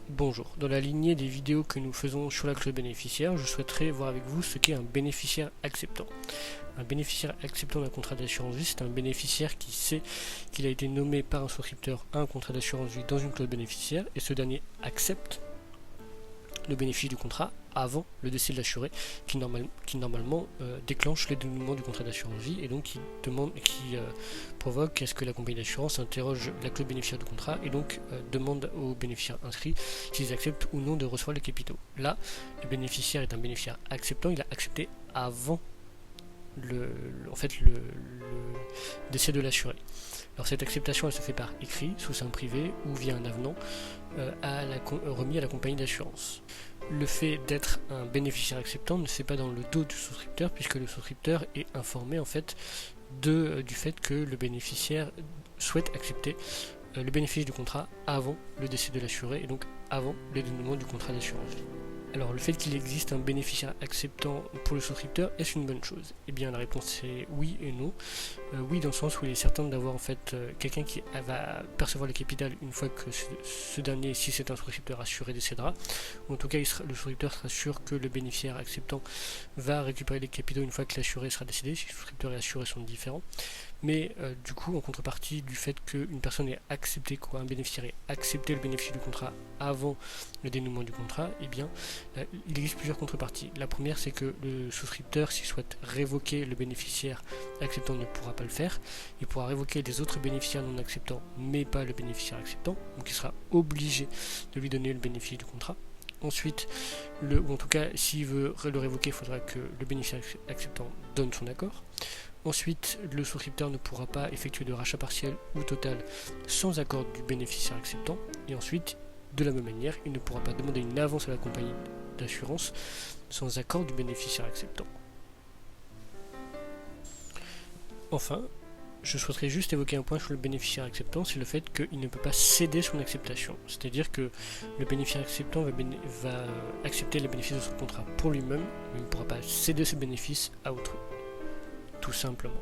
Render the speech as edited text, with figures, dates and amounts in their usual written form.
Bonjour, dans la lignée des vidéos que nous faisons sur la clause bénéficiaire, je souhaiterais voir avec vous ce qu'est un bénéficiaire acceptant. Un bénéficiaire acceptant d'un contrat d'assurance vie, c'est un bénéficiaire qui sait qu'il a été nommé par un souscripteur à un contrat d'assurance vie dans une clause bénéficiaire et ce dernier accepte le bénéfice du contrat avant le décès de l'assuré qui normalement déclenche le dénouement du contrat d'assurance vie et donc qui provoque à ce que la compagnie d'assurance interroge la clause bénéficiaire du contrat et donc demande aux bénéficiaires inscrits s'ils acceptent ou non de recevoir les capitaux. Là, le bénéficiaire est un bénéficiaire acceptant, il a accepté avant le décès de l'assuré. Alors cette acceptation elle se fait par écrit, sous seing privé ou via un avenant remis à la compagnie d'assurance. Le fait d'être un bénéficiaire acceptant ne se fait pas dans le dos du souscripteur puisque le souscripteur est informé en fait du fait que le bénéficiaire souhaite accepter le bénéfice du contrat avant le décès de l'assuré et donc avant le dénouement du contrat d'assurance vie. Alors le fait qu'il existe un bénéficiaire acceptant pour le souscripteur, est-ce une bonne chose? Eh bien la réponse est oui et non. Oui dans le sens où il est certain d'avoir en fait quelqu'un qui va percevoir le capital une fois que ce dernier, si c'est un souscripteur assuré, décédera. Ou en tout cas le souscripteur sera sûr que le bénéficiaire acceptant va récupérer les capitaux une fois que l'assuré sera décédé, si le souscripteur et l'assuré sont différents. Mais du coup, en contrepartie du fait qu'une personne ait accepté, un bénéficiaire ait accepté le bénéfice du contrat avant le dénouement du contrat, eh bien, il existe plusieurs contreparties. La première, c'est que le souscripteur, s'il souhaite révoquer le bénéficiaire acceptant, ne pourra pas le faire. Il pourra révoquer les autres bénéficiaires non acceptants, mais pas le bénéficiaire acceptant. Donc il sera obligé de lui donner le bénéfice du contrat. Ensuite, ou en tout cas, s'il veut le révoquer, il faudra que le bénéficiaire acceptant donne son accord. Ensuite, le souscripteur ne pourra pas effectuer de rachat partiel ou total sans accord du bénéficiaire acceptant. Et ensuite, de la même manière, il ne pourra pas demander une avance à la compagnie d'assurance sans accord du bénéficiaire acceptant. Enfin, je souhaiterais juste évoquer un point sur le bénéficiaire acceptant, c'est le fait qu'il ne peut pas céder son acceptation. C'est-à-dire que le bénéficiaire acceptant va accepter les bénéfices de son contrat pour lui-même, mais il ne pourra pas céder ses bénéfices à autrui. Tout simplement.